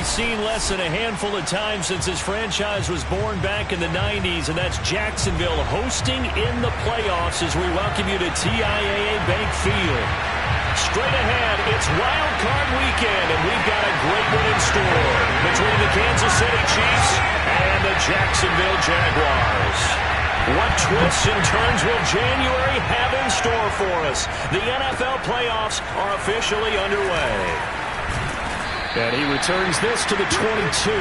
he's seen less than a handful of times since his franchise was born back in the 90s, and that's Jacksonville hosting in the playoffs as we welcome you to TIAA Bank Field. Straight ahead, it's Wild Card Weekend, and we've got a great one in store between the Kansas City Chiefs and the Jacksonville Jaguars. What twists and turns will January have in store for us? The NFL playoffs are officially underway. And he returns this to the 22.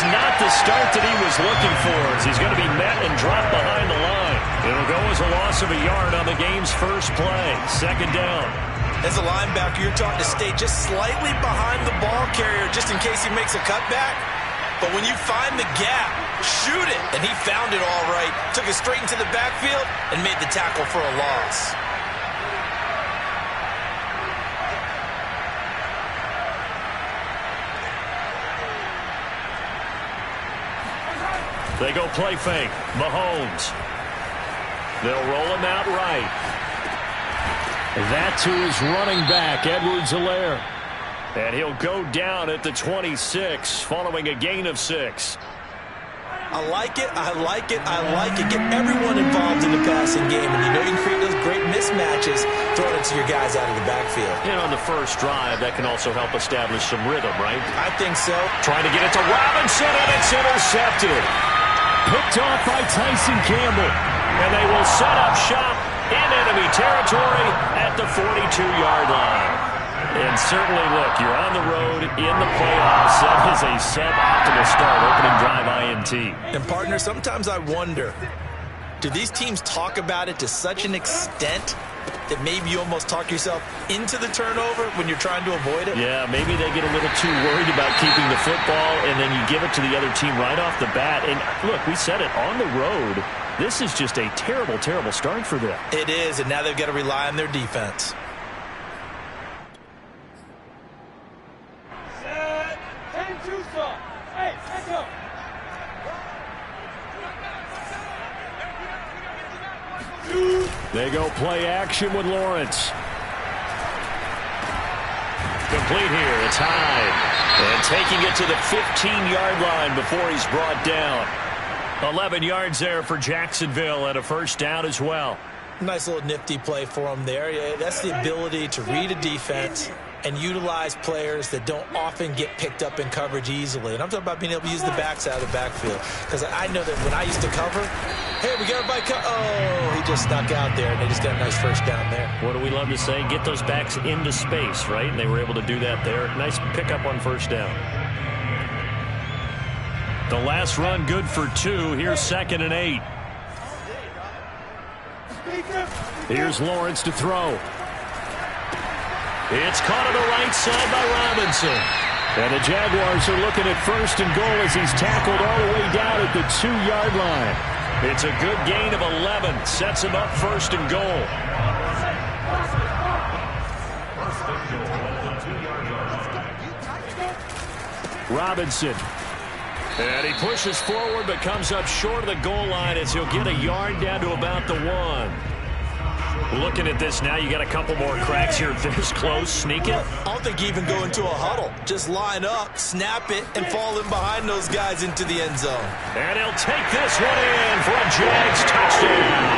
Not the start that he was looking for, as he's going to be met and dropped behind the line. It'll go as a loss of a yard on the game's first play. Second down. As a linebacker, you're taught to stay just slightly behind the ball carrier just in case he makes a cutback. But when you find the gap, shoot it. And he found it all right. Took it straight into the backfield and made the tackle for a loss. They go play fake. Mahomes. They'll roll him out right. That to his running back, Edwards-Helaire. And he'll go down at the 26 following a gain of 6. I like it, I like it, I like it. Get everyone involved in the passing game. And you know you can create those great mismatches throwing it to your guys out of the backfield. And on the first drive, that can also help establish some rhythm, right? I think so. Trying to get it to Robinson, and it's intercepted. Picked off by Tyson Campbell. And they will set up shop in enemy territory at the 42-yard line. And certainly, look, you're on the road in the playoffs. That is a suboptimal start, opening drive INT. And, partner, sometimes I wonder, do these teams talk about it to such an extent that maybe you almost talk yourself into the turnover when you're trying to avoid it? Yeah, maybe they get a little too worried about keeping the football, and then you give it to the other team right off the bat. And, look, we said it, on the road, this is just a terrible, terrible start for them. It is, and now they've got to rely on their defense. They go play action with Lawrence. Complete here. It's Hyde. And taking it to the 15-yard line before he's brought down. 11 yards there for Jacksonville and a first down as well. Nice little nifty play for him there. Yeah, that's the ability to read a defense and utilize players that don't often get picked up in coverage easily. And I'm talking about being able to use the backs out of the backfield. Because I know that when I used to cover, hey, we got everybody oh, he just snuck out there, and they just got a nice first down there. What do we love to say? Get those backs into space, right? And they were able to do that there. Nice pickup on first down. The last run good for 2. Here's 2nd and 8. Here's Lawrence to throw. It's caught on the right side by Robinson. And the Jaguars are looking at 1st and goal as he's tackled all the way down at the 2-yard line. It's a good gain of 11. Sets him up 1st and goal. Robinson. And he pushes forward but comes up short of the goal line as he'll get a yard down to about the 1. Looking at this now, you got a couple more cracks here this close. Sneak it. I don't think you even go into a huddle. Just line up, snap it, and fall in behind those guys into the end zone. And he'll take this one in for a Jags touchdown.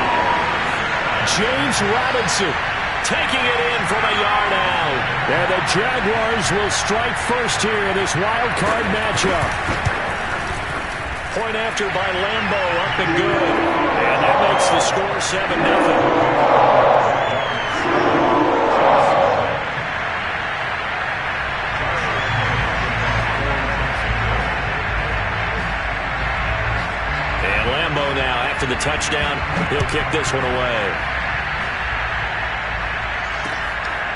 James Robinson taking it in from a yard out. And the Jaguars will strike first here in this wild card matchup. Point after by Lambo, up and good. And that makes the score 7-0. Now, after the touchdown, he'll kick this one away.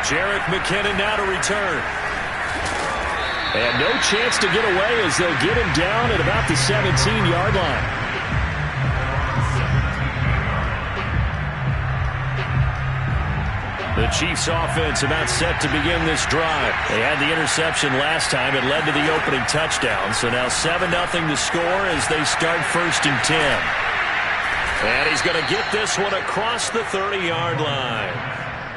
Jerick McKinnon now to return. And no chance to get away as they'll get him down at about the 17-yard line. The Chiefs offense about set to begin this drive. They had the interception last time. It led to the opening touchdown. So now 7-0 to score as they start 1st and 10. And he's going to get this one across the 30-yard line.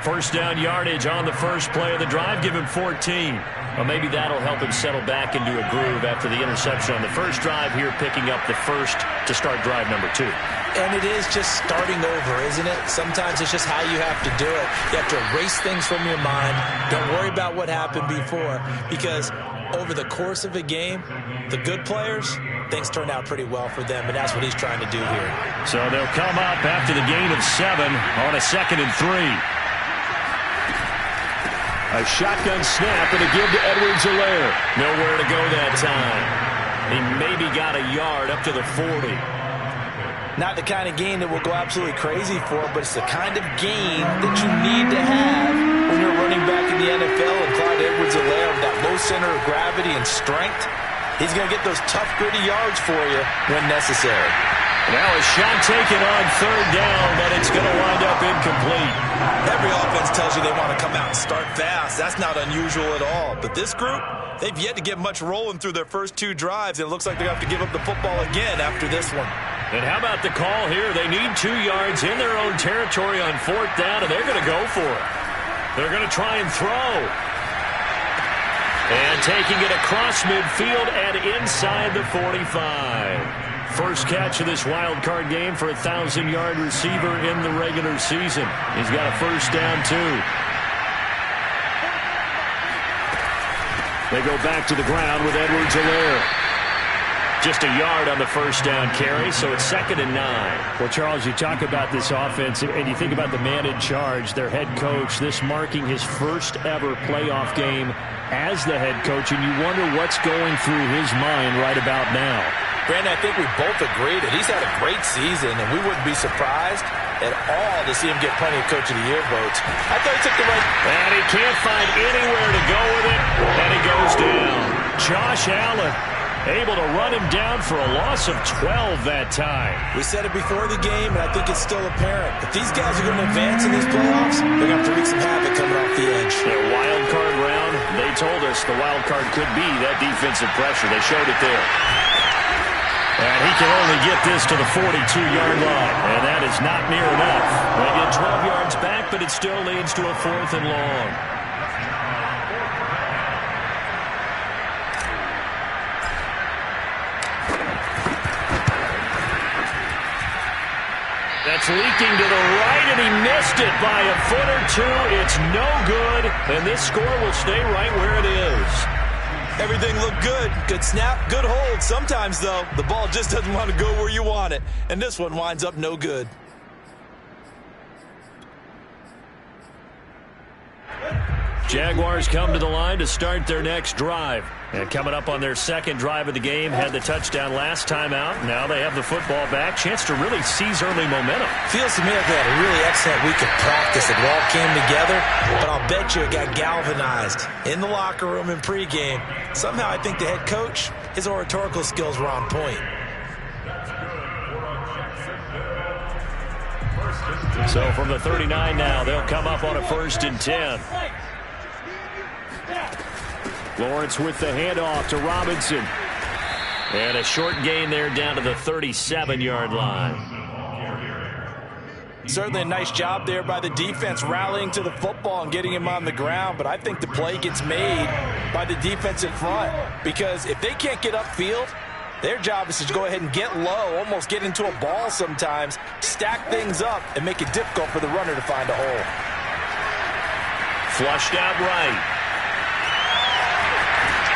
First down yardage on the first play of the drive. Give him 14. Well, maybe that'll help him settle back into a groove after the interception on the first drive here, picking up the first to start drive number 2. And it is just starting over, isn't it? Sometimes it's just how you have to do it. You have to erase things from your mind. Don't worry about what happened before, because over the course of a game, the good players, things turn out pretty well for them, and that's what he's trying to do here. So they'll come up after the gain of 7 on a 2nd and 3. A shotgun snap and a give to Edwards-Helaire. Nowhere to go that time. He maybe got a yard up to the 40. Not the kind of gain that we'll go absolutely crazy for, but it's the kind of gain that you need to have when you're running back in the NFL. And Clyde Edwards-Helaire with that low center of gravity and strength, he's going to get those tough, gritty yards for you when necessary. Now a shot taken on 3rd down, but it's going to wind up incomplete. Every offense tells you they want to come out and start fast. That's not unusual at all. But this group, they've yet to get much rolling through their first 2 drives. And it looks like they have to give up the football again after this one. And how about the call here? They need 2 yards in their own territory on 4th down, and they're going to go for it. They're going to try and throw. And taking it across midfield and inside the 45. First catch of this wild card game for a 1,000-yard receiver in the regular season. He's got a first down, too. They go back to the ground with Edwards-Helaire. Just a yard on the first down carry, so it's 2nd and 9. Well, Charles, you talk about this offense, and you think about the man in charge, their head coach, this marking his first ever playoff game as the head coach, and you wonder what's going through his mind right about now. Brandon, I think we both agree that he's had a great season, and we wouldn't be surprised at all to see him get plenty of Coach of the Year votes. I thought he took the right... And he can't find anywhere to go with it, and he goes down. Josh Allen able to run him down for a loss of 12 that time. We said it before the game, and I think it's still apparent. If these guys are going to advance in these playoffs, they're going to have to wreak some havoc coming off the edge. Their wild card round, they told us the wild card could be that defensive pressure. They showed it there. And he can only get this to the 42-yard line, and that is not near enough. They get 12 yards back, but it still leads to a 4th and long. That's leaking to the right, and he missed it by a foot or 2. It's no good, and this score will stay right where it is. Everything looked good. Good snap, good hold. Sometimes, though, the ball just doesn't want to go where you want it. And this one winds up no good. Jaguars come to the line to start their next drive. And coming up on their 2nd drive of the game, had the touchdown last time out. Now they have the football back. Chance to really seize early momentum. Feels to me like they had a really excellent week of practice. It all came together, but I'll bet you it got galvanized in the locker room in pregame. Somehow I think the head coach, his oratorical skills were on point. So from the 39 now, they'll come up on a 1st and 10. Lawrence with the handoff to Robinson. And a short gain there down to the 37-yard line. Certainly a nice job there by the defense rallying to the football and getting him on the ground, but I think the play gets made by the defensive front, because if they can't get upfield, their job is to go ahead and get low, almost get into a ball sometimes, stack things up, and make it difficult for the runner to find a hole. Flushed out right.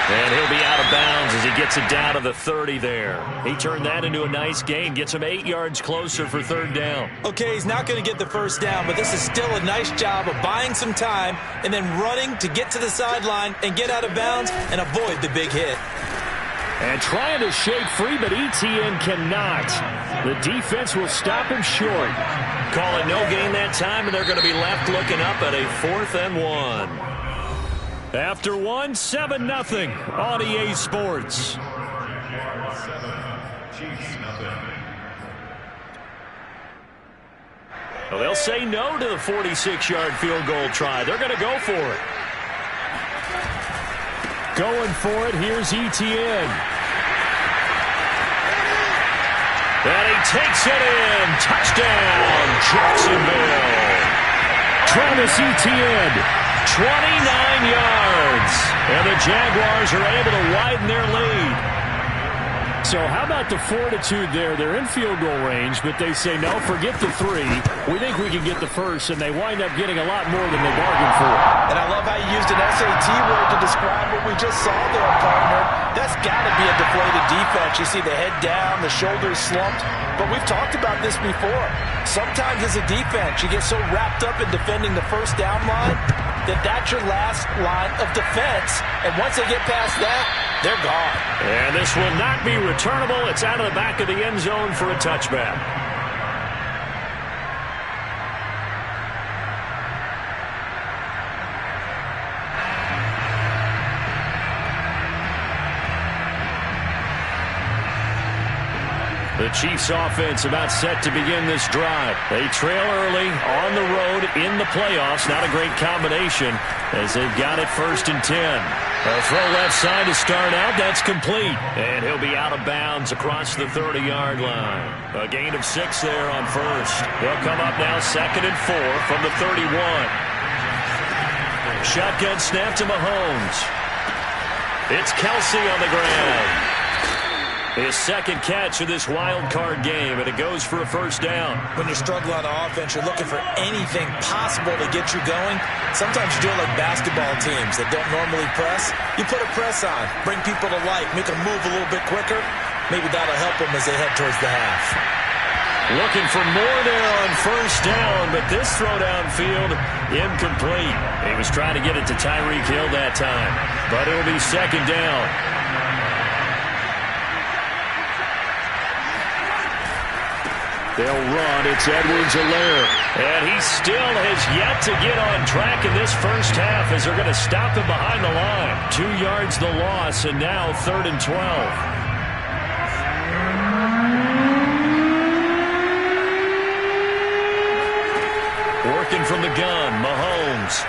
And he'll be out of bounds as he gets it down to the 30 there. He turned that into a nice gain, gets him 8 yards closer for 3rd down. Okay, he's not going to get the first down, but this is still a nice job of buying some time and then running to get to the sideline and get out of bounds and avoid the big hit. And trying to shake free, but Etienne cannot. The defense will stop him short. Call it no gain that time, and they're going to be left looking up at a 4th and 1. After 1, 7-0 on EA Sports. Well, they'll say no to the 46-yard field goal try. They're going to go for it. Going for it, here's Etienne. And he takes it in. Touchdown, Jacksonville. Travis Etienne, 29 yards. And the Jaguars are able to widen their lead. So how about the fortitude there? They're in field goal range, but they say, no, forget the 3. We think we can get the first, and they wind up getting a lot more than they bargained for. And I love how you used an SAT word to describe what we just saw there, partner. That's got to be a deflated defense. You see the head down, the shoulders slumped. But we've talked about this before. Sometimes as a defense, you get so wrapped up in defending the first down line that that's your last line of defense. And once they get past that, they're gone. And this will not be returnable. It's out of the back of the end zone for a touchback. The Chiefs offense about set to begin this drive. They trail early on the road in the playoffs. Not a great combination as they've got it 1st and 10. A throw left side to start out. That's complete. And he'll be out of bounds across the 30-yard line. A gain of 6 there on first. They'll come up now 2nd and 4 from the 31. Shotgun snap to Mahomes. It's Kelsey on the ground. His second catch of this wild card game, and it goes for a first down. When you're struggling on offense, you're looking for anything possible to get you going. Sometimes you do it like basketball teams that don't normally press. You put a press on, bring people to life, make them move a little bit quicker. Maybe that'll help them as they head towards the half. Looking for more there on first down, but this throw downfield, incomplete. He was trying to get it to Tyreek Hill that time, but it'll be second down. They'll run. It's Edwards-Helaire. And he still has yet to get on track in this first half as they're going to stop him behind the line. 2 yards the loss, and now 3rd and 12. Working from the gun, Mahomes.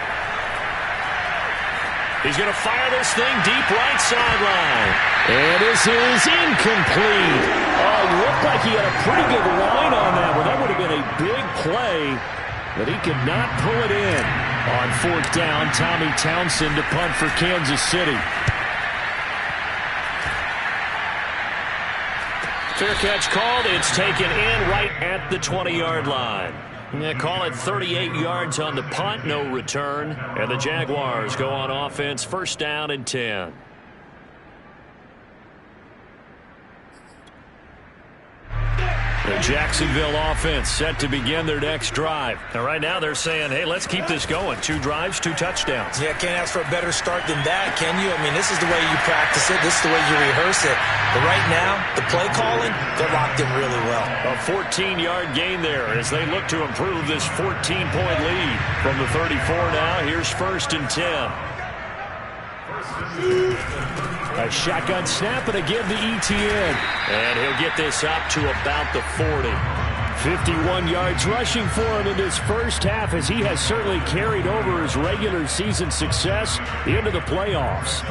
He's going to fire this thing deep right sideline. And this is incomplete. Oh, looked like he had a pretty good line on that one. That would have been a big play, but he could not pull it in. On 4th down, Tommy Townsend to punt for Kansas City. Fair catch called. It's taken in right at the 20-yard line. Yeah, call it 38 yards on the punt, no return. And the Jaguars go on offense, 1st down and 10. The Jacksonville offense set to begin their next drive. And right now they're saying, hey, let's keep this going. 2 drives, 2 touchdowns. Yeah, can't ask for a better start than that, can you? I mean, this is the way you practice it. This is the way you rehearse it. But right now, the play calling, they're locked in really well. A 14-yard gain there as they look to improve this 14-point lead. From the 34 now, here's 1st and 10. A shotgun snap and again to Etienne. And he'll get this up to about the 40. 51 yards rushing for him in this first half as he has certainly carried over his regular season success into the playoffs.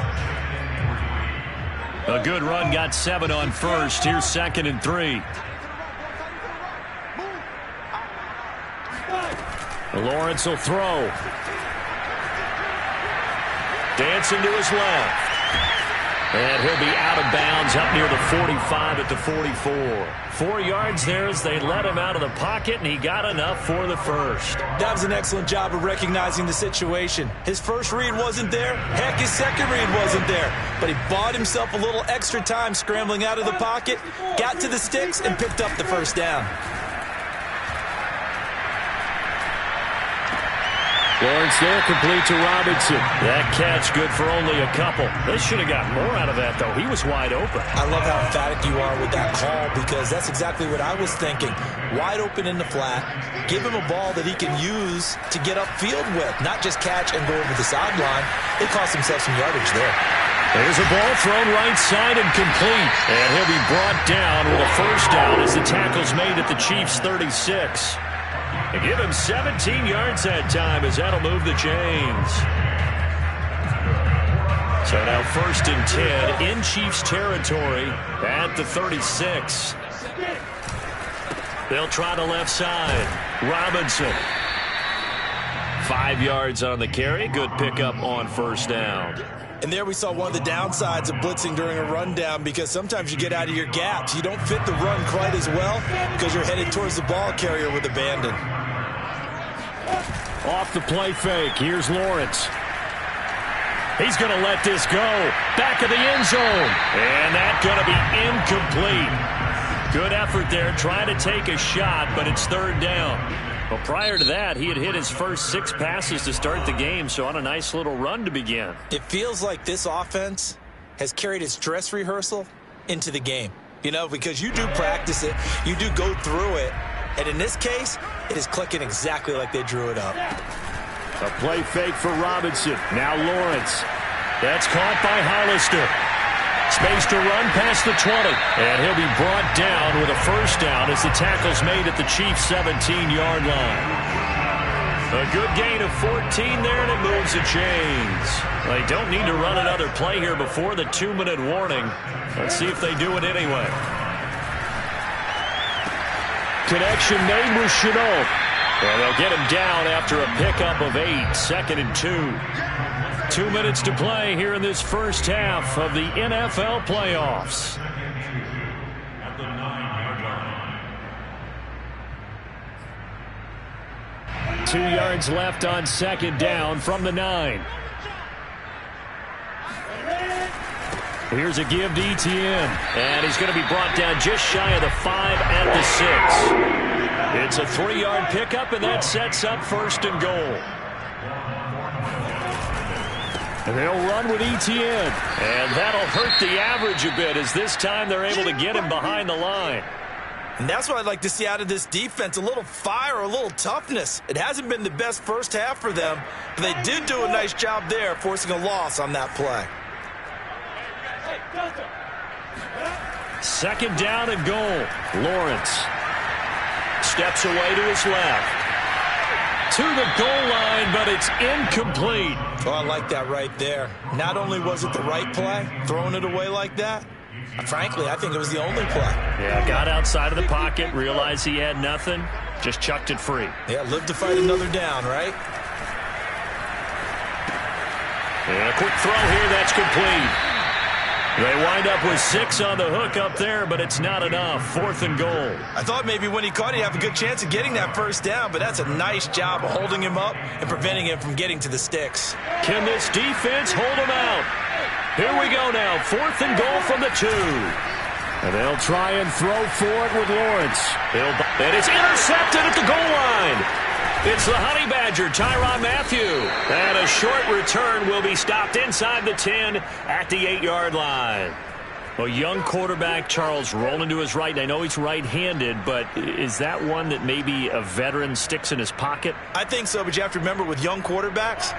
A good run, got 7 on first. Here's 2nd and 3. Lawrence will throw. Dancing to his left. And he'll be out of bounds up near the 45 at the 44. 4 yards there as they let him out of the pocket, and he got enough for the first. That was an excellent job of recognizing the situation. His first read wasn't there. Heck, his second read wasn't there. But he bought himself a little extra time scrambling out of the pocket, got to the sticks, and picked up the first down. Lawrence there, complete to Robinson. That catch good for only a couple. They should have got more out of that, though. He was wide open. I love how emphatic you are with that call because that's exactly what I was thinking. Wide open in the flat. Give him a ball that he can use to get upfield with, not just catch and go over the sideline. It cost himself some yardage there. There's a ball thrown right side and complete. And he'll be brought down with a first down as the tackle's made at the Chiefs' 36. And give him 17 yards that time as that'll move the chains. So now 1st and 10 in Chiefs territory at the 36. They'll try the left side. Robinson. 5 yards on the carry. Good pickup on 1st down. And there we saw one of the downsides of blitzing during a rundown, because sometimes you get out of your gaps. You don't fit the run quite as well because you're headed towards the ball carrier with abandon. Off the play fake. Here's Lawrence. He's going to let this go. Back of the end zone. And that's going to be incomplete. Good effort there, trying to take a shot, but it's 3rd down. Well, prior to that, he had hit his first 6 passes to start the game, so on a nice little run to begin. It feels like this offense has carried its dress rehearsal into the game. You know, because you do practice it, you do go through it, and in this case, it is clicking exactly like they drew it up. A play fake for Robinson. Now Lawrence. That's caught by Hollister. Space to run past the 20. And he'll be brought down with a 1st down as the tackle's made at the Chiefs' 17-yard line. A good gain of 14 there, and it moves the chains. They don't need to run another play here before the 2-minute warning. Let's see if they do it anyway. Connection made with Chenault. Well, they'll get him down after a pickup of 8, 2nd and 2. 2 minutes to play here in this first half of the NFL playoffs. At the 9-yard line. 2 yards left on 2nd down from the 9. Here's a give to Etienne. And he's going to be brought down just shy of the 5 at the 6. It's a 3-yard pickup, and that sets up 1st and goal. And they'll run with Etienne. And that'll hurt the average a bit, as this time they're able to get him behind the line. And that's what I'd like to see out of this defense, a little fire, a little toughness. It hasn't been the best first half for them, but they did do a nice job there, forcing a loss on that play. 2nd down and goal. Lawrence steps away to his left. To the goal line, but it's incomplete. Oh, I like that right there. Not only was it the right play, throwing it away like that, frankly, I think it was the only play. Yeah, got outside of the pocket, realized he had nothing, just chucked it free. Yeah, live to fight another down, right? And a quick throw here, that's complete. They wind up with 6 on the hook up there, but it's not enough. 4th and goal. I thought maybe when he caught it, he'd have a good chance of getting that 1st down, but that's a nice job of holding him up and preventing him from getting to the sticks. Can this defense hold him out? Here we go now. 4th and goal from the 2. And they'll try and throw for it with Lawrence. And it's intercepted at the goal line. It's the Honey Badger, Tyrann Mathieu. And a short return will be stopped inside the 10 at the 8-yard line. Well, young quarterback Charles rolling to his right. I know he's right-handed, but is that one that maybe a veteran sticks in his pocket? I think so, but you have to remember with young quarterbacks,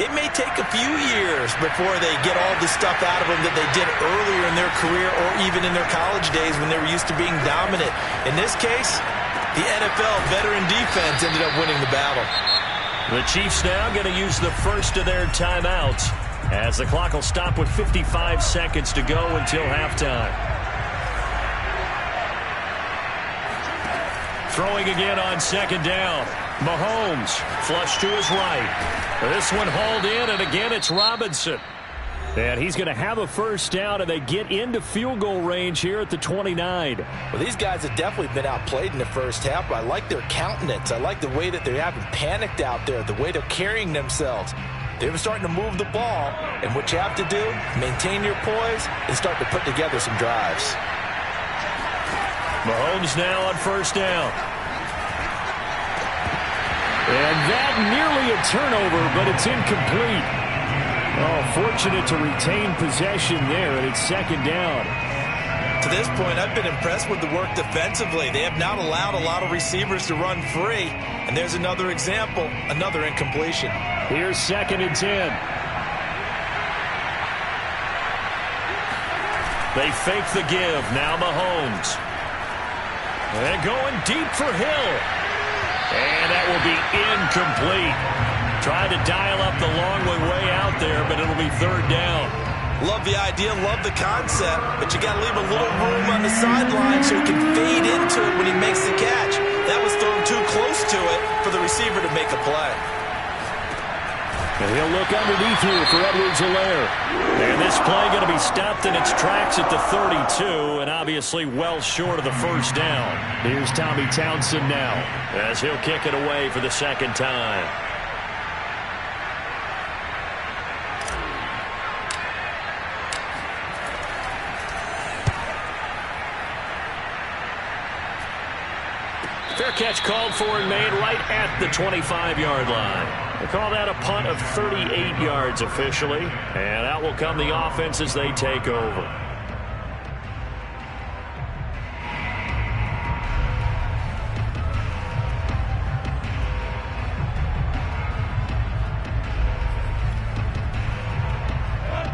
it may take a few years before they get all the stuff out of them that they did earlier in their career or even in their college days when they were used to being dominant. In this case, the NFL veteran defense ended up winning the battle. The Chiefs now going to use the first of their timeouts as the clock will stop with 55 seconds to go until halftime. Throwing again on 2nd down. Mahomes flush to his right. This one hauled in, and again it's Robinson. And he's going to have a 1st down, and they get into field goal range here at the 29. Well, these guys have definitely been outplayed in the first half, but I like their countenance. I like the way that they haven't panicked out there, the way they're carrying themselves. They're starting to move the ball, and what you have to do, maintain your poise and start to put together some drives. Mahomes now on 1st down. And that nearly a turnover, but it's incomplete. Oh, fortunate to retain possession there, and it's 2nd down. To this point, I've been impressed with the work defensively. They have not allowed a lot of receivers to run free. And there's another example, another incompletion. Here's 2nd and 10. They fake the give. Now Mahomes. And going deep for Hill. And that will be incomplete. Tried to dial up the long way out there, but it'll be third down. Love the idea, love the concept, but you got to leave a little room on the sideline so he can fade into it when he makes the catch. That was thrown too close to it for the receiver to make a play. And he'll look underneath here for Edwards-Helaire. And this play going to be stopped in its tracks at the 32, and obviously well short of the first down. Here's Tommy Townsend now, as he'll kick it away for the second time. Fair catch called for and made right at the 25-yard line. They call that a punt of 38 yards officially. And out will come the offense as they take over.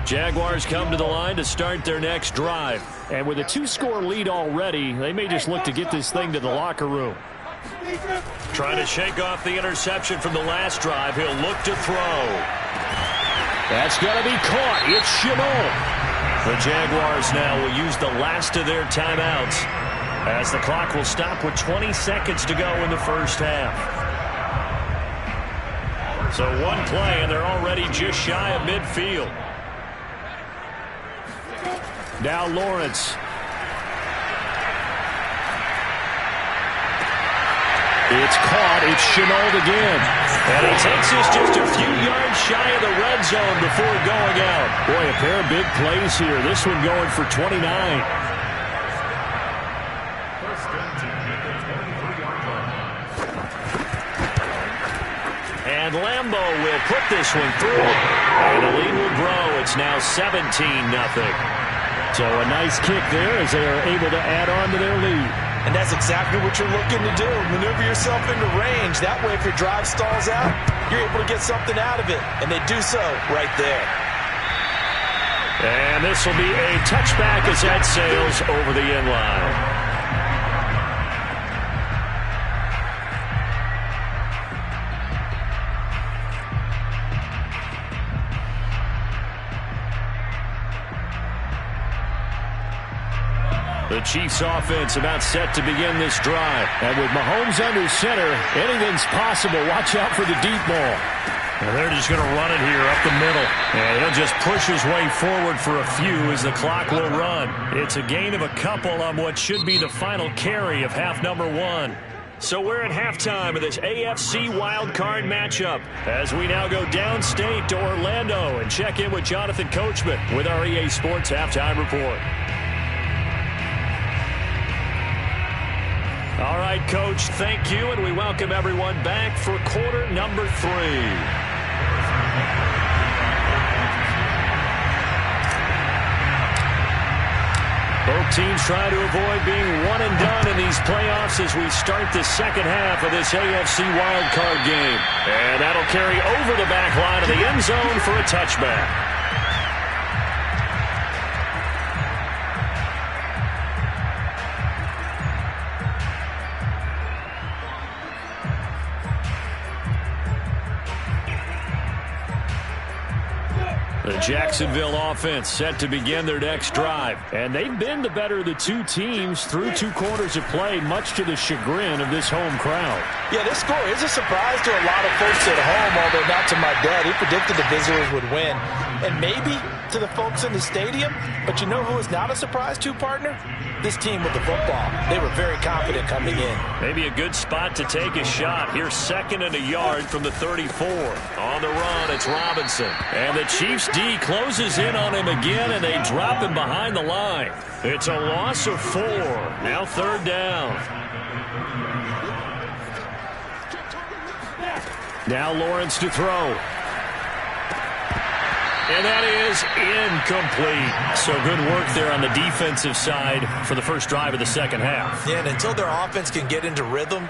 Jaguars come to the line to start their next drive. And with a 2-score lead already, they may just look to get this thing to the locker room. Trying to shake off the interception from the last drive. He'll look to throw. That's going to be caught. It's Chenault. The Jaguars now will use the last of their timeouts as the clock will stop with 20 seconds to go in the first half. So one play, and they're already just shy of midfield. Now Lawrence. It's caught. It's Chenault again. And he takes us just a few yards shy of the red zone before going out. Boy, a pair of big plays here. This one going for 29. And Lambo will put this one through. And the lead will grow. It's now 17-0. So a nice kick there as they are able to add on to their lead. And that's exactly what you're looking to do. Maneuver yourself into range. That way, if your drive stalls out, you're able to get something out of it. And they do so right there. And this will be a touchback as that sails over the end line. The Chiefs offense about set to begin this drive. And with Mahomes under center, anything's possible. Watch out for the deep ball. And they're just going to run it here up the middle. And he'll just push his way forward for a few as the clock will run. It's a gain of a couple on what should be the final carry of half number one. So we're at halftime of this AFC wildcard matchup as we now go downstate to Orlando and check in with Jonathan Coachman with our EA Sports Halftime Report. All right, Coach, thank you, and we welcome everyone back for quarter number 3. Both teams trying to avoid being one and done in these playoffs as we start the second half of this AFC wildcard game. And that'll carry over the back line of the end zone for a touchback. The Jacksonville offense set to begin their next drive. And they've been the better of the two teams through 2 quarters of play, much to the chagrin of this home crowd. Yeah, this score is a surprise to a lot of folks at home, although not to my dad. He predicted the visitors would win. And maybe to the folks in the stadium. But you know who is not a surprise to, partner? This team with the football. They were very confident coming in. Maybe a good spot to take a shot. Here's 2nd and a yard from the 34. On the run, it's Robinson. And the Chiefs D closes in on him again, and they drop him behind the line. It's a loss of 4. Now 3rd down. Now Lawrence to throw. And that is incomplete. So good work there on the defensive side for the first drive of the second half. Yeah, and until their offense can get into rhythm,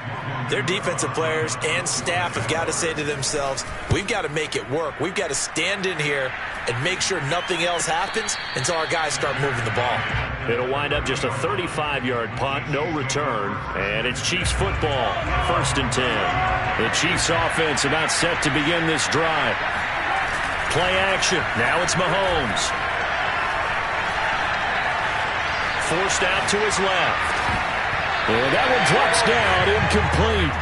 their defensive players and staff have got to say to themselves, we've got to make it work. We've got to stand in here and make sure nothing else happens until our guys start moving the ball. It'll wind up just a 35-yard punt, no return, and it's Chiefs football, 1st and 10. The Chiefs offense about set to begin this drive. Play action. Now it's Mahomes. Forced out to his left. And that one drops down, incomplete.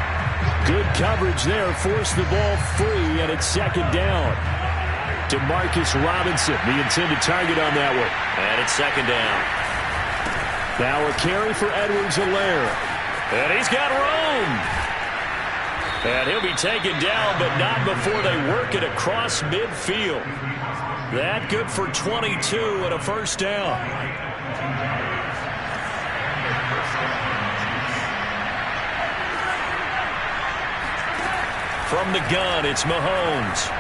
Good coverage there, forced the ball free, and it's 2nd down. Demarcus Robinson, the intended target on that one. And it's 2nd down. Now a carry for Edwards-Helaire. And he's got room. And he'll be taken down, but not before they work it across midfield. That good for 22 and a 1st down. From the gun, it's Mahomes.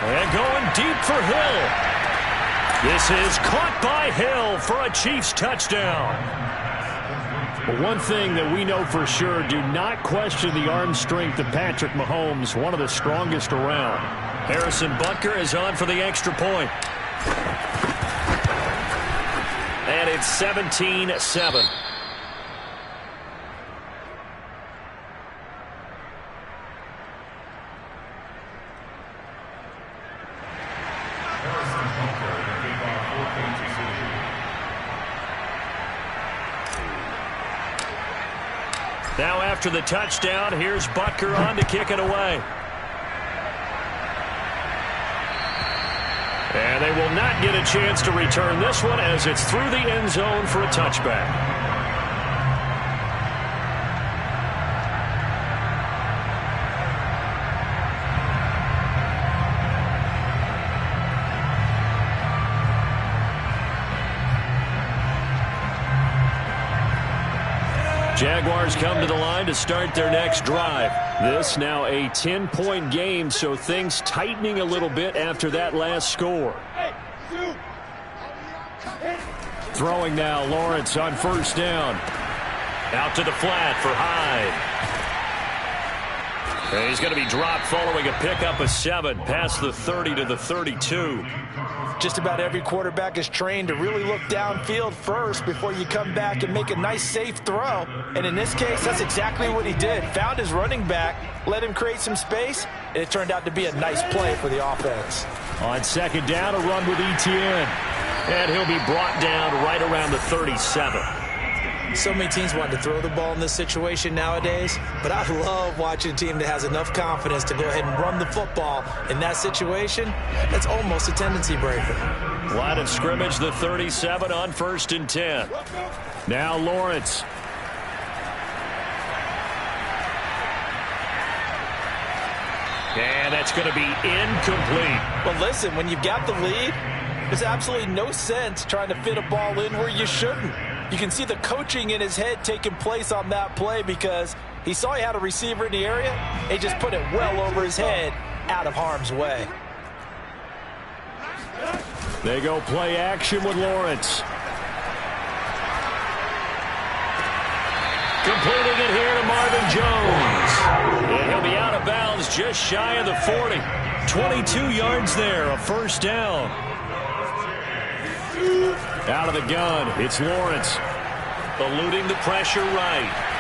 And going deep for Hill. This is caught by Hill for a Chiefs touchdown. But one thing that we know for sure, do not question the arm strength of Patrick Mahomes, one of the strongest around. Harrison Butker is on for the extra point. And it's 17-7. Now after the touchdown, here's Butker on to kick it away. And they will not get a chance to return this one as it's through the end zone for a touchback. Jaguars come to the line to start their next drive. This now a 10-point game, so things tightening a little bit after that last score. Throwing now, Lawrence on 1st down. Out to the flat for Hyde. And he's going to be dropped following a pickup of 7 past the 30 to the 32. Just about every quarterback is trained to really look downfield first before you come back and make a nice, safe throw. And in this case, that's exactly what he did. Found his running back, let him create some space, and it turned out to be a nice play for the offense. On 2nd down, a run with Etienne. And he'll be brought down right around the 37. So many teams want to throw the ball in this situation nowadays, but I love watching a team that has enough confidence to go ahead and run the football. In that situation, that's almost a tendency breaker. Line of scrimmage, the 37 on 1st and 10. Now Lawrence. And that's going to be incomplete. Well, listen, when you've got the lead, there's absolutely no sense trying to fit a ball in where you shouldn't. You can see the coaching in his head taking place on that play because he saw he had a receiver in the area. He just put it well over his head, out of harm's way. They go play action with Lawrence. Completing it here to Marvin Jones. And he'll be out of bounds just shy of the 40. 22 yards there, a 1st down. Out of the gun, it's Lawrence. Eluding the pressure right.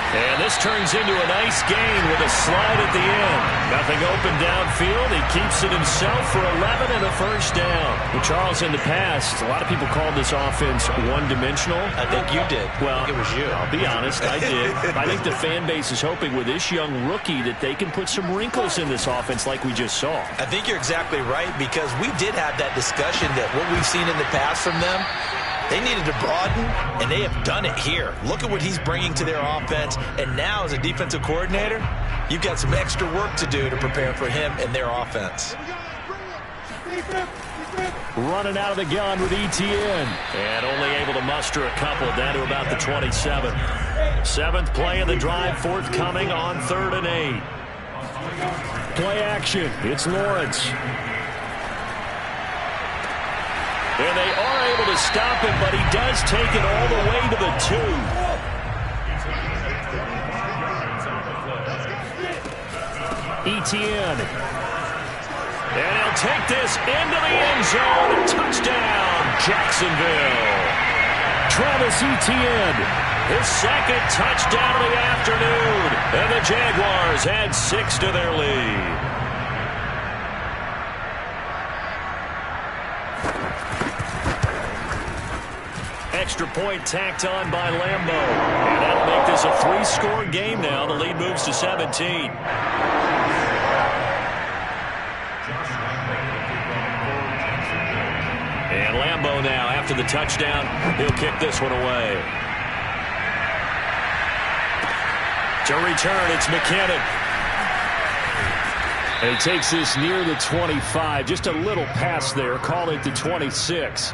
And this turns into a nice gain with a slide at the end. Nothing open downfield. He keeps it himself for 11 and a 1st down. Well, Charles, in the past, a lot of people called this offense one-dimensional. I think you did. Well, I think it was you. I'll be honest, I did. I think the fan base is hoping with this young rookie that they can put some wrinkles in this offense like we just saw. I think you're exactly right because we did have that discussion that what we've seen in the past from them, they needed to broaden, and they have done it here. Look at what he's bringing to their offense, and now as a defensive coordinator, you've got some extra work to do to prepare for him and their offense. Running out of the gun with Etienne. And only able to muster a couple down to about the 27. 7th play of the drive forthcoming on 3rd and 8. Play action. It's Lawrence. And they are able to stop him, but he does take it all the way to the 2. Etienne. And he'll take this into the end zone. Touchdown, Jacksonville. Travis Etienne, his second touchdown of the afternoon. And the Jaguars add 6 to their lead. Extra point tacked on by Lambeau. And that'll make this a 3-score game now. The lead moves to 17. And Lambeau now, after the touchdown, he'll kick this one away. To return, it's McKinnon. And he takes this near the 25. Just a little pass there. Call it the 26.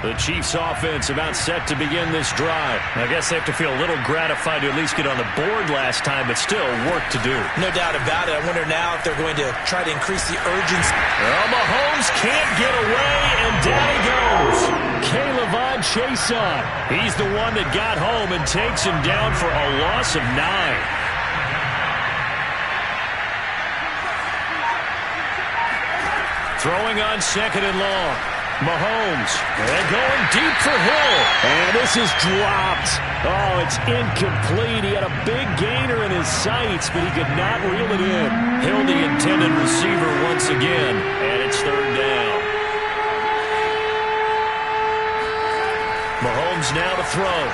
The Chiefs offense about set to begin this drive. I guess they have to feel a little gratified to at least get on the board last time, but still work to do. No doubt about it. I wonder now if they're going to try to increase the urgency. Well, Mahomes can't get away, and down he goes. K'Lavon Chaisson. He's the one that got home and takes him down for a loss of 9. Throwing on second and long. Mahomes, and going deep for Hill. And this is dropped. Oh, it's incomplete. He had a big gainer in his sights, but he could not reel it in. Hill, the intended receiver once again, and it's third down. Mahomes now to throw.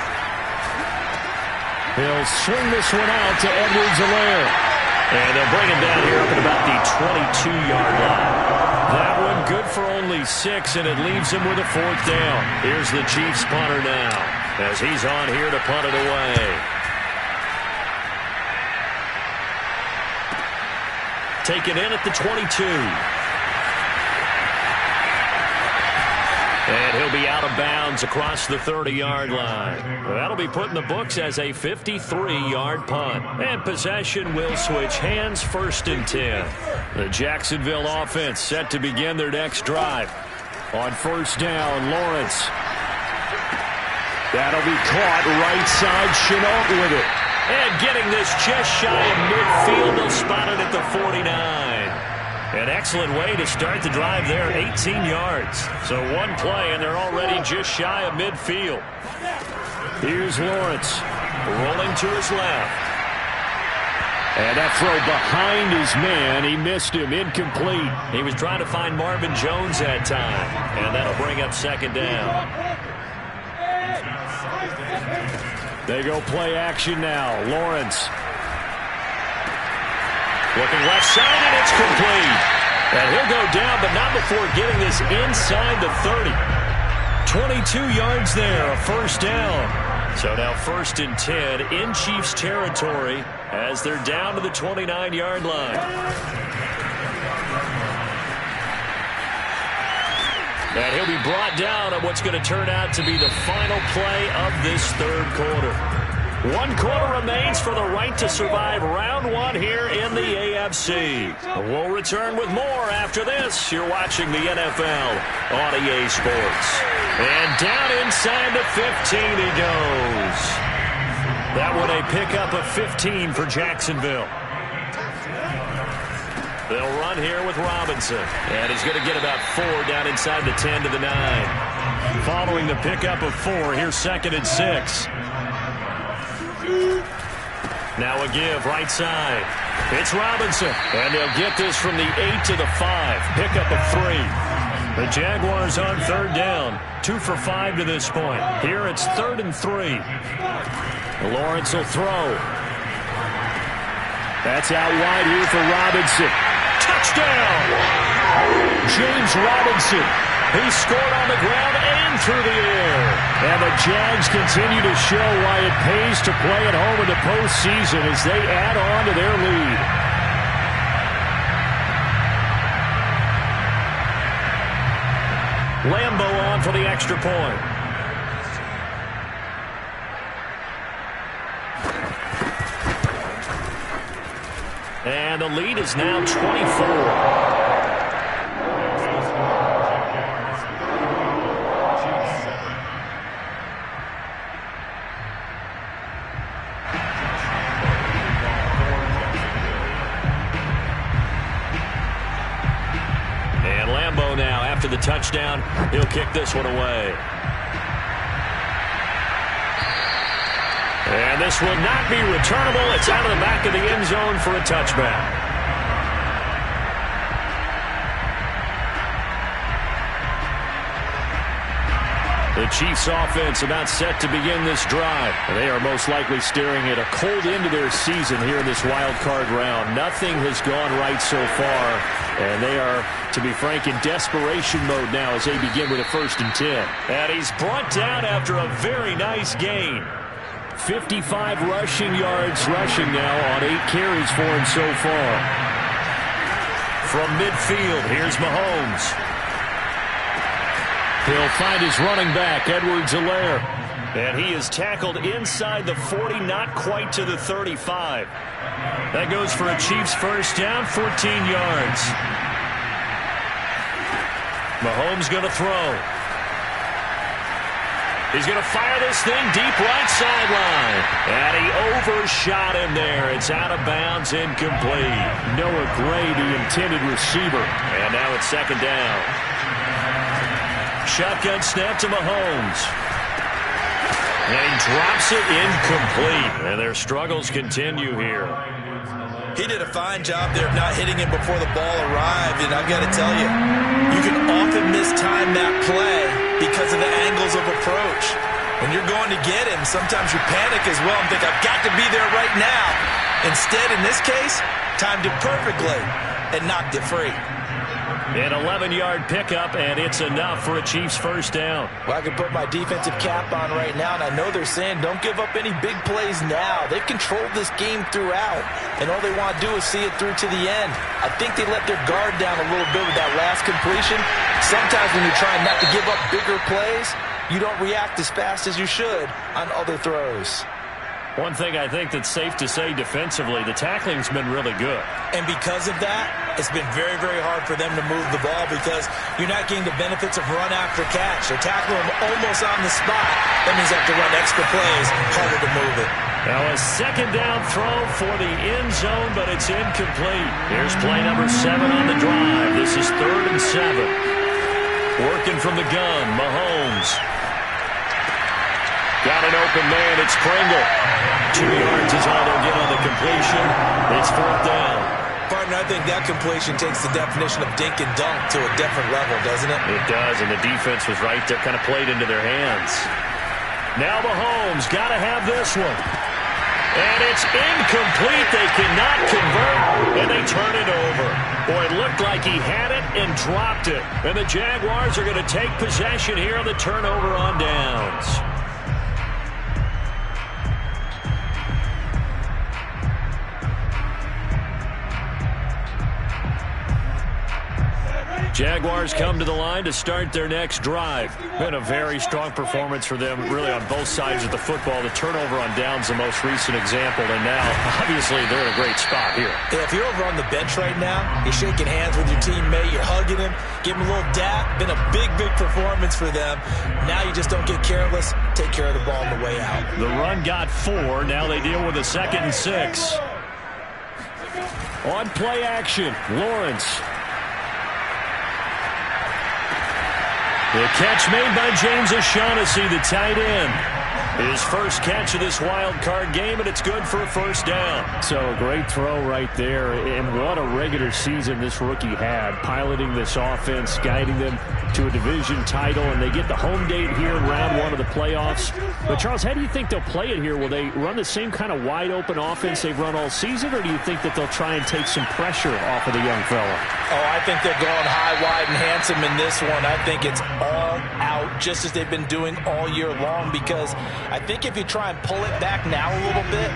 He'll swing this one out to Edwards-Helaire. And they'll bring him down here up at about the 22-yard line. That one good for only 6, and it leaves him with a 4th down. Here's the Chiefs punter now, as he's on here to punt it away. Taken in at the 22. And he'll be out of bounds across the 30-yard line. That'll be put in the books as a 53-yard punt. And possession will switch hands, 1st and 10. The Jacksonville offense set to begin their next drive. On 1st down, Lawrence. That'll be caught right side, Chenault with it. And getting this just shy of midfield, they'll spot it at the 49. An excellent way to start the drive there, 18 yards. So one play, and they're already just shy of midfield. Here's Lawrence, rolling to his left. And that throw behind his man, he missed him, incomplete. He was trying to find Marvin Jones that time, and that'll bring up 2nd down. They go play action now, Lawrence. Looking left side, and it's complete. And he'll go down, but not before getting this inside the 30. 22 yards there, a 1st down. So now 1st and 10 in Chiefs territory as they're down to the 29-yard line. And he'll be brought down on what's going to turn out to be the final play of this 3rd quarter. 1 quarter remains for the right to survive round 1 here in the AFC. We'll return with more after this. You're watching the NFL on EA Sports. And down inside the 15 he goes. That one a pickup of 15 for Jacksonville. They'll run here with Robinson. And he's going to get about 4 down inside the 10 to the 9. Following the pickup of 4, here's 2nd and 6. Now a give, right side. It's Robinson. And they'll get this from the 8 to the 5. Pickup of 3. The Jaguars on 3rd down. 2 for 5 to this point. Here it's 3rd and 3. Lawrence will throw. That's out wide here for Robinson. Touchdown! James Robinson. He scored on the ground and through the air. And the Jags continue to show why it pays to play at home in the postseason as they add on to their lead. Lambeau on for the extra point. And the lead is now 24. after the touchdown. He'll kick this one away. And this will not be returnable. It's out of the back of the end zone for a touchback. The Chiefs offense about set to begin this drive. They are most likely staring at a cold end to their season here in this wild card round. Nothing has gone right so far, and they are, to be frank, in desperation mode now as they begin with a 1st and 10. And he's brought down after a very nice gain. 55 rushing yards rushing now on 8 carries for him so far. From midfield, here's Mahomes. He'll find his running back, Edwards-Helaire. And he is tackled inside the 40, not quite to the 35. That goes for a Chiefs first down, 14 yards. Mahomes going to throw. He's going to fire this thing deep right sideline. And he overshot him there. It's out of bounds, incomplete. Noah Gray, the intended receiver. And now it's 2nd down. Shotgun snap to Mahomes. And he drops it incomplete. And their struggles continue here. He did a fine job there of not hitting him before the ball arrived. And I've got to tell you, you can often mistime that play because of the angles of approach. When you're going to get him, sometimes you panic as well and think, I've got to be there right now. Instead, in this case, timed it perfectly and knocked it free. An 11-yard pickup, and it's enough for a Chiefs first down. Well, I can put my defensive cap on right now, and I know they're saying don't give up any big plays now. They've controlled this game throughout, and all they want to do is see it through to the end. I think they let their guard down a little bit with that last completion. Sometimes when you're trying not to give up bigger plays, you don't react as fast as you should on other throws. One thing I think that's safe to say defensively, the tackling's been really good. And because of that, it's been very, very hard for them to move the ball because you're not getting the benefits of run after catch. They're tackling them almost on the spot. That means they have to run extra plays, harder to move it. Now a 2nd down throw for the end zone, but it's incomplete. Here's play number 7 on the drive. This is 3rd and 7. Working from the gun, Mahomes. Got an open man, it's Pringle. 2 yards is all they'll get on the completion. It's 4th down. Partner, I think that completion takes the definition of dink and dunk to a different level, doesn't it? It does, and the defense was right there, kind of played into their hands. Now Mahomes, got to have this one. And it's incomplete. They cannot convert, and they turn it over. Boy, it looked like he had it and dropped it. And the Jaguars are going to take possession here on the turnover on downs. Jaguars come to the line to start their next drive. Been a very strong performance for them, really, on both sides of the football. The turnover on downs, the most recent example, and now, obviously, they're in a great spot here. Yeah, if you're over on the bench right now, you're shaking hands with your teammate, you're hugging him, give him a little dap. Been a big, big performance for them. Now you just don't get careless. Take care of the ball on the way out. The run got 4. Now they deal with a 2nd and 6. On play action, Lawrence. The catch made by James O'Shaughnessy, the tight end. His first catch of this wild card game, and it's good for a 1st down. So a great throw right there, and what a regular season this rookie had, piloting this offense, guiding them to a division title, and they get the home date here in round 1 of the playoffs. But, Charles, how do you think they'll play it here? Will they run the same kind of wide-open offense they've run all season, or do you think that they'll try and take some pressure off of the young fella? Oh, I think they're going high, wide, and handsome in this one. I think it's all out, just as they've been doing all year long, because I think if you try and pull it back now a little bit,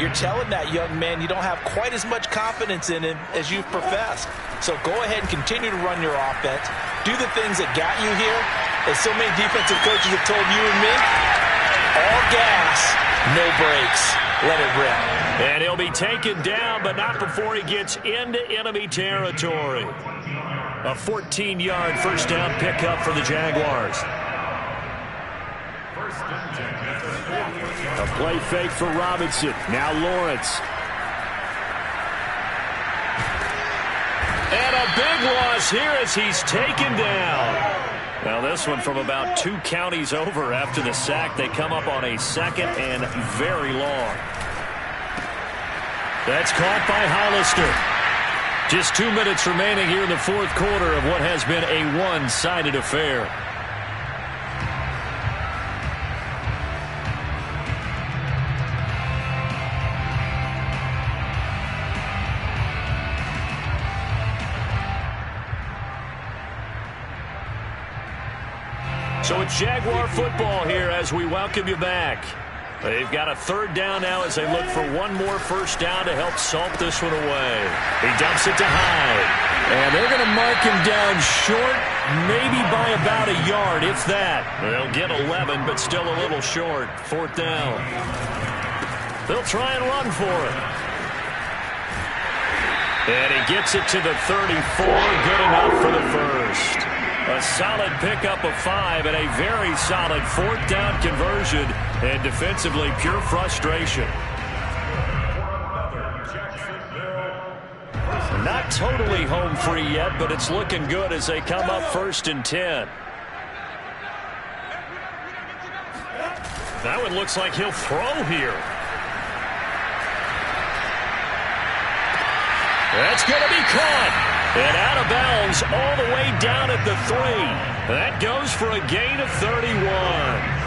you're telling that young man you don't have quite as much confidence in him as you've professed. So go ahead and continue to run your offense. Do the things that got you here. As so many defensive coaches have told you and me, all gas, no brakes. Let it rip. And he'll be taken down, but not before he gets into enemy territory. A 14-yard first down pickup for the Jaguars. A play fake for Robinson. Now Lawrence. And a big loss here as he's taken down. Now this one from about 2 counties over after the sack. They come up on a 2nd and very long. That's caught by Hollister. Just 2 minutes remaining here in the 4th quarter of what has been a one-sided affair. So it's Jaguar football here as we welcome you back. They've got a 3rd down now as they look for one more 1st down to help salt this one away. He dumps it to Hyde. And they're going to mark him down short, maybe by about a yard, if that. They'll get 11, but still a little short. 4th down. They'll try and run for it. And he gets it to the 34. Good enough for the 1st. A solid pickup of 5 and a very solid 4th down conversion. And defensively, pure frustration. Not totally home free yet, but it's looking good as they come up 1st and 10. That one looks like he'll throw here. That's going to be caught. And out of bounds all the way down at the 3. That goes for a gain of 31.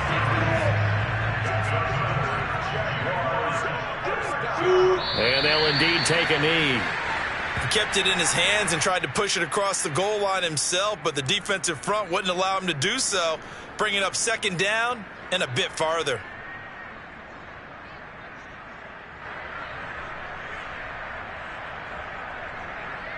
And they'll indeed take a knee. He kept it in his hands and tried to push it across the goal line himself, but the defensive front wouldn't allow him to do so, bringing up 2nd down and a bit farther.